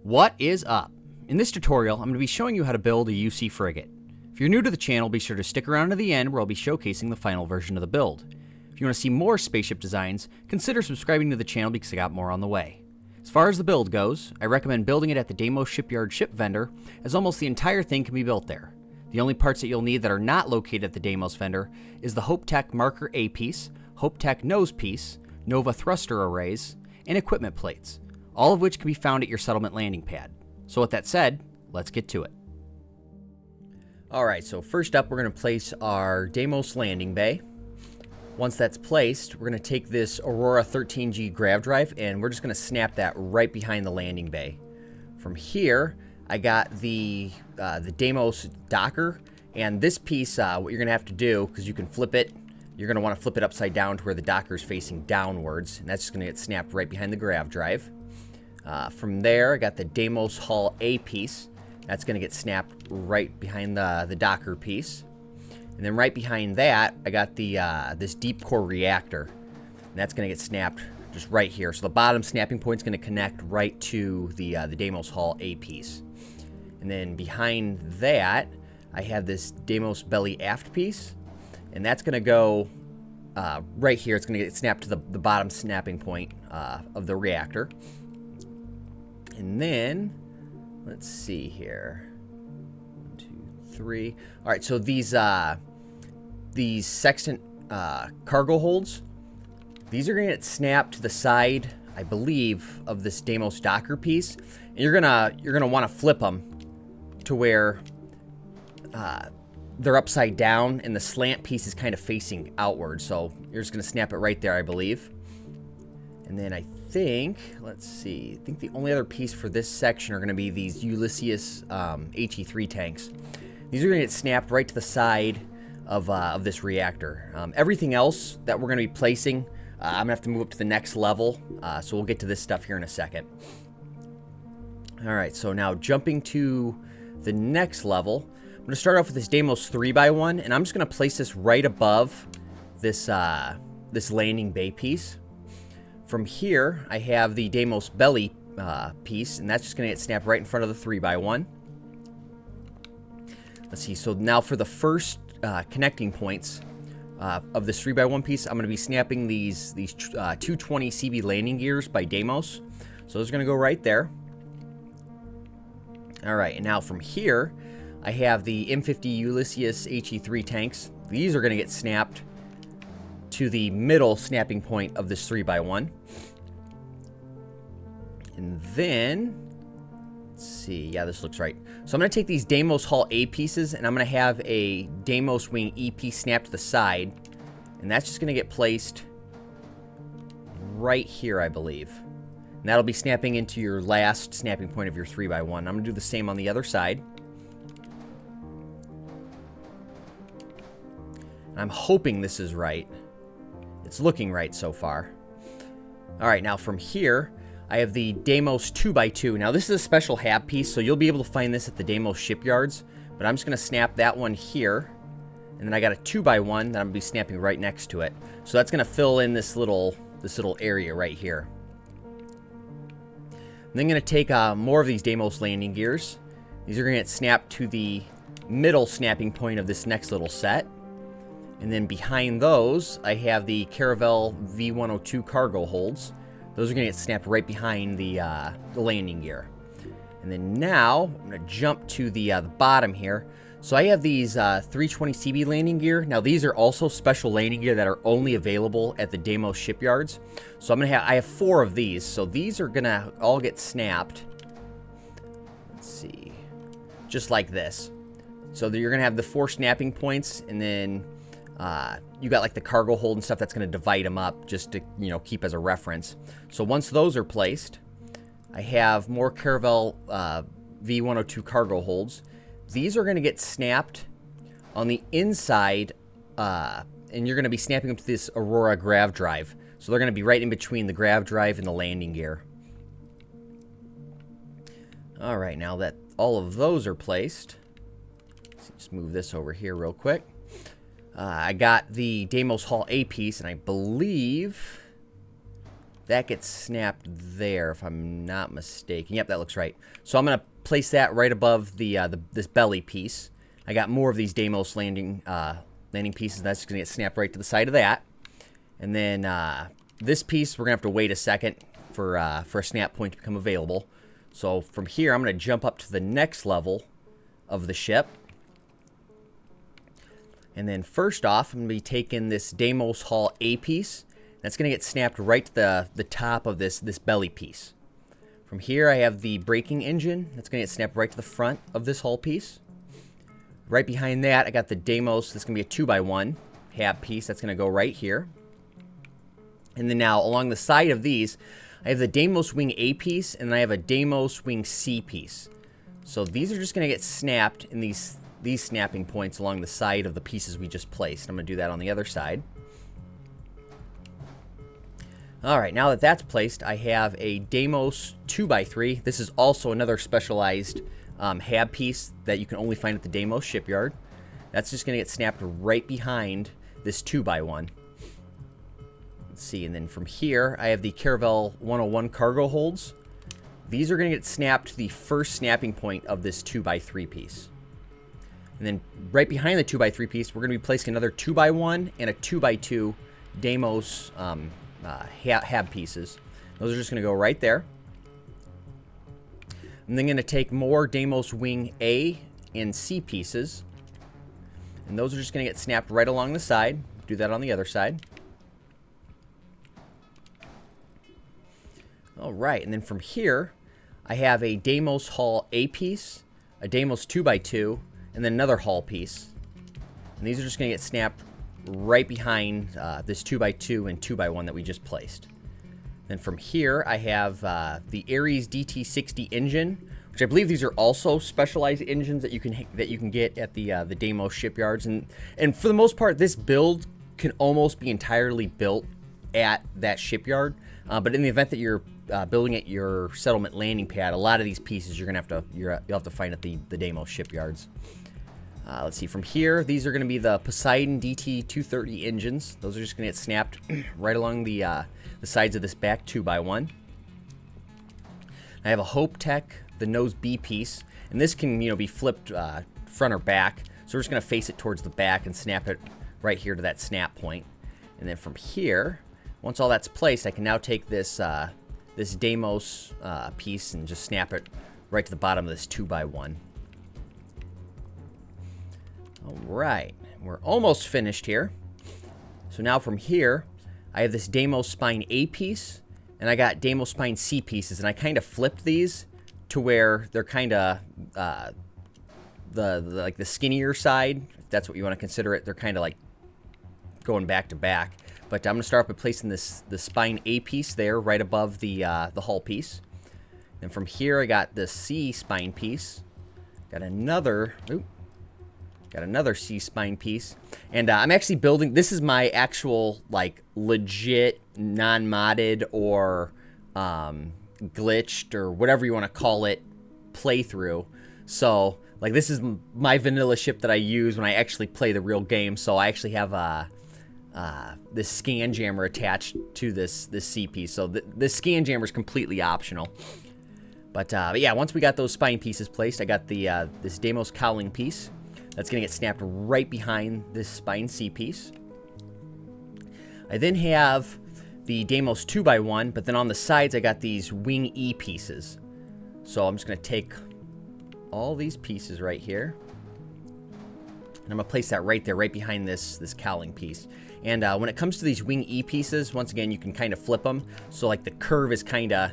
What is up? In this tutorial, I'm going to be showing you how to build a UC Frigate. If you're new to the channel, be sure to stick around to the end where I'll be showcasing the final version of the build. If you want to see more spaceship designs, consider subscribing to the channel because I got more on the way. As far as the build goes, I recommend building it at the Deimos Shipyard ship vendor, as almost the entire thing can be built there. The only parts that you'll need that are not located at the Deimos vendor is the HopeTech Marker A piece, HopeTech Nose piece, Nova thruster arrays, and equipment plates, all of which can be found at your settlement landing pad. So with that said, let's get to it. Alright, so first up we're going to place our Deimos landing bay. Once that's placed, we're going to take this Aurora 13G grav drive and we're just going to snap that right behind the landing bay. From here, I got the Deimos docker, and this piece, what you're going to have to do, because you can flip it, you're going to want to flip it upside down to where the docker is facing downwards, and that's just going to get snapped right behind the grav drive. From there, I got the Deimos Hull A piece. That's going to get snapped right behind the docker piece. And then right behind that, I got the this deep core reactor. And that's going to get snapped just right here. So the bottom snapping point is going to connect right to the Deimos Hull A piece. And then behind that, I have this Deimos Belly Aft piece. And that's going to go right here. It's going to get snapped to the bottom snapping point of the reactor. And then, let's see here. 1, 2, 3. All right, so these sextant cargo holds, these are going to get snapped to the side, I believe, of this Deimos docker piece. And you're gonna want to flip them to where they're upside down, and the slant piece is kind of facing outward. So you're just going to snap it right there, I believe. And then I think, let's see, I think the only other piece for this section are going to be these Ulysses HE3 tanks. These are going to get snapped right to the side of this reactor. Everything else that we're going to be placing, I'm going to have to move up to the next level, so we'll get to this stuff here in a second. Alright, so now jumping to the next level, I'm going to start off with this Deimos 3x1, and I'm just going to place this right above this, this landing bay piece. From here, I have the Deimos Belly piece, and that's just going to get snapped right in front of the 3x1. Let's see, so now for the first connecting points of this 3x1 piece, I'm going to be snapping these 220 CB landing gears by Deimos. So those are going to go right there. Alright, and now from here, I have the M50 Ulysses HE3 tanks. These are going to get snapped to the middle snapping point of this 3x1. And then, let's see, yeah, this looks right. So I'm going to take these Deimos Hull A pieces, and I'm going to have a Deimos Wing E piece snapped to the side. And that's just going to get placed right here, I believe. And that'll be snapping into your last snapping point of your 3x1. I'm going to do the same on the other side. And I'm hoping this is right. It's looking right so far. Alright, now from here, I have the Deimos 2x2. Now this is a special hab piece, so you'll be able to find this at the Deimos shipyards. But I'm just going to snap that one here. And then I got a 2x1 that I'm going to be snapping right next to it. So that's going to fill in this little area right here. I'm then going to take more of these Deimos landing gears. These are going to get snapped to the middle snapping point of this next little set. And then behind those, I have the Caravel V102 cargo holds. Those are going to get snapped right behind the landing gear. And then now, I'm going to jump to the bottom here. So I have these 320 CB landing gear. Now these are also special landing gear that are only available at the Deimos shipyards. So I have 4 of these. So these are going to all get snapped. Let's see. Just like this. So you're going to have the 4 snapping points, and then you got like the cargo hold and stuff that's going to divide them up just to, you know, keep as a reference. So once those are placed, I have more Caravel V102 cargo holds. These are going to get snapped on the inside, and you're going to be snapping them to this Aurora grav drive. So they're going to be right in between the grav drive and the landing gear. Alright, now that all of those are placed, let's just move this over here real quick. I got the Deimos Hull A piece, and I believe that gets snapped there, if I'm not mistaken. Yep, that looks right. So I'm going to place that right above this belly piece. I got more of these Deimos landing pieces. That's going to get snapped right to the side of that. And then this piece, we're going to have to wait a second for a snap point to become available. So from here, I'm going to jump up to the next level of the ship. And then first off, I'm going to be taking this Deimos Hull A piece. That's going to get snapped right to the top of this belly piece. From here, I have the braking engine. That's going to get snapped right to the front of this hull piece. Right behind that, I got the Deimos. That's going to be a 2x1 hab piece. That's going to go right here. And then now, along the side of these, I have the Deimos Wing A piece, and then I have a Deimos Wing C piece. So these are just going to get snapped in these snapping points along the side of the pieces we just placed. I'm going to do that on the other side. Alright, now that that's placed, I have a Deimos 2x3. This is also another specialized hab piece that you can only find at the Deimos shipyard. That's just going to get snapped right behind this 2x1. Let's see, and then from here, I have the Caravel 101 cargo holds. These are going to get snapped to the first snapping point of this 2x3 piece. And then right behind the 2x3 piece, we're going to be placing another 2x1 and a 2x2 Deimos hab pieces. Those are just going to go right there. I'm then going to take more Deimos Wing A and C pieces. And those are just going to get snapped right along the side. Do that on the other side. Alright, and then from here, I have a Deimos Hull A piece, a Deimos 2x2, and then another hull piece. And these are just going to get snapped right behind this 2x2 and 2x1 that we just placed. Then from here, I have the Ares DT60 engine, which I believe these are also specialized engines that you can get at the Deimos shipyards. And for the most part, this build can almost be entirely built at that shipyard. But in the event that you're building at your settlement landing pad, a lot of these pieces you'll have to find at the Deimos shipyards. Let's see, from here, these are going to be the Poseidon DT230 engines. Those are just going to get snapped right along the sides of this back 2x1. I have a Hope Tech, the nose B piece, and this can be flipped front or back. So we're just going to face it towards the back and snap it right here to that snap point. And then from here, once all that's placed, I can now take this this Deimos piece and just snap it right to the bottom of this 2x1. Alright, we're almost finished here. So now from here, I have this Deimos Spine A piece, and I got Deimos Spine C pieces, and I kind of flipped these to where they're kind of the skinnier side, if that's what you want to consider it. They're kind of like going back to back. But I'm going to start by placing the Spine A piece there, right above the hull piece. And from here, I got the C Spine piece. Got another C spine piece, and I'm actually building. This is my actual legit non-modded or glitched or whatever you want to call it playthrough. So this is my vanilla ship that I use when I actually play the real game. So I actually have this scan jammer attached to this C piece. So this scan jammer is completely optional. But yeah, once we got those spine pieces placed, I got the this Deimos cowling piece. That's going to get snapped right behind this Spine C piece. I then have the Deimos 2x1, but then on the sides I got these Wing E pieces. So I'm just going to take all these pieces right here, and I'm going to place that right there, right behind this cowling piece. And when it comes to these Wing E pieces, once again, you can kind of flip them. So the curve is kind of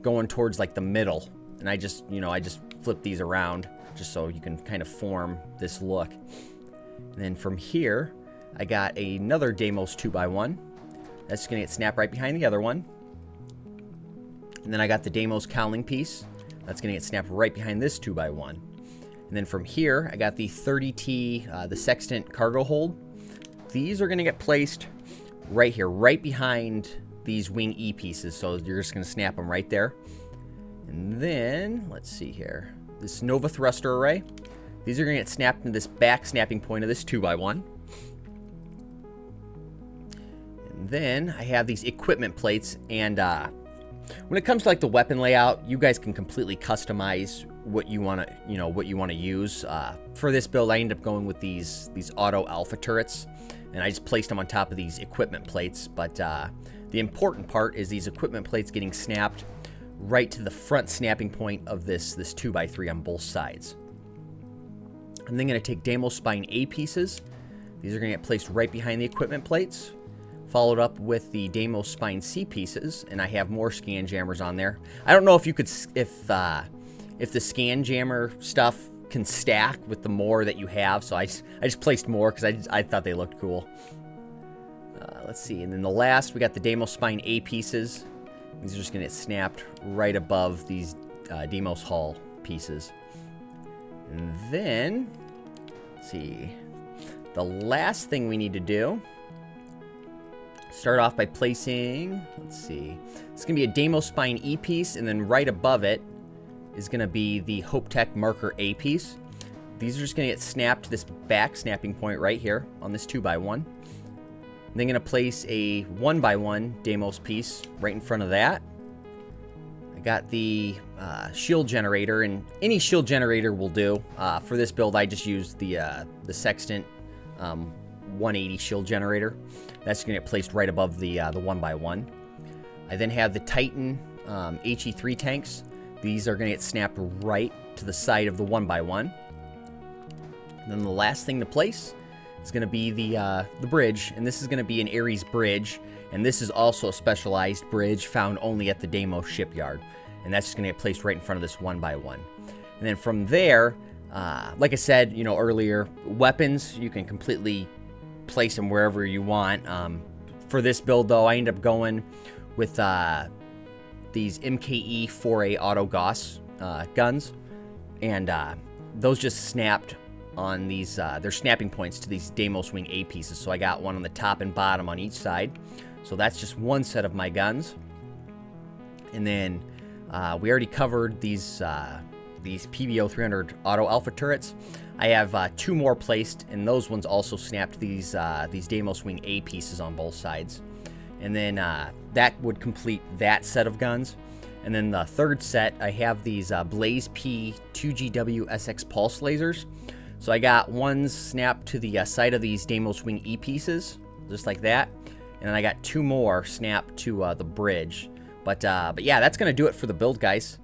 going towards the middle. And I just flip these around, just so you can kind of form this look. And then from here, I got another Deimos 2x1. That's going to get snapped right behind the other one. And then I got the Deimos cowling piece. That's going to get snapped right behind this 2x1. And then from here, I got the 30T, the Sextant cargo hold. These are going to get placed right here, right behind these Wing E pieces. So you're just going to snap them right there. And then, let's see here. This Nova thruster array. These are going to get snapped into this back snapping point of this 2x1. Then I have these equipment plates, and when it comes to like the weapon layout, you guys can completely customize what you want to use. For this build, I ended up going with these auto alpha turrets, and I just placed them on top of these equipment plates. But the important part is these equipment plates getting snapped right to the front snapping point of this 2x3 on both sides. I'm then going to take Deimos Spine A pieces. These are going to get placed right behind the equipment plates, followed up with the Deimos Spine C pieces, and I have more scan jammers on there. I don't know if you could, if the scan jammer stuff can stack with the more that you have, so I just placed more because I thought they looked cool. Let's see, and then the last, we got the Deimos Spine A pieces. These are just going to get snapped right above these Deimos Hull pieces. And then, let's see, the last thing we need to do, start off by placing, let's see, it's going to be a Deimos Spine E piece, and then right above it is going to be the Hope Tech Marker A piece. These are just going to get snapped to this back snapping point right here on this 2x1. I'm then going to place a 1x1 Deimos piece right in front of that. I got the shield generator, and any shield generator will do. For this build, I just used the Sextant 180 shield generator. That's going to get placed right above the 1x1. I then have the Titan HE3 tanks. These are going to get snapped right to the side of the 1x1. And then the last thing to place is going to be the bridge, and this is going to be an Ares bridge, and this is also a specialized bridge found only at the Deimos shipyard, and that's just going to get placed right in front of this 1x1. And then from there, like I said, earlier, weapons, you can completely place them wherever you want. For this build, though, I ended up going with these MKE 4A Auto Gauss guns, and those just snapped on these, they're snapping points to these Deimos Wing A pieces. So I got one on the top and bottom on each side. So that's just one set of my guns. And then we already covered these PBO 300 Auto Alpha turrets. I have 2 more placed, and those ones also snapped these Deimos Wing A pieces on both sides. And then that would complete that set of guns. And then the third set, I have these Blaze P 2GW SX pulse lasers. So I got one snapped to the side of these Deimos Wing E pieces, just like that. And then I got 2 more snapped to the bridge. But yeah, that's going to do it for the build, guys.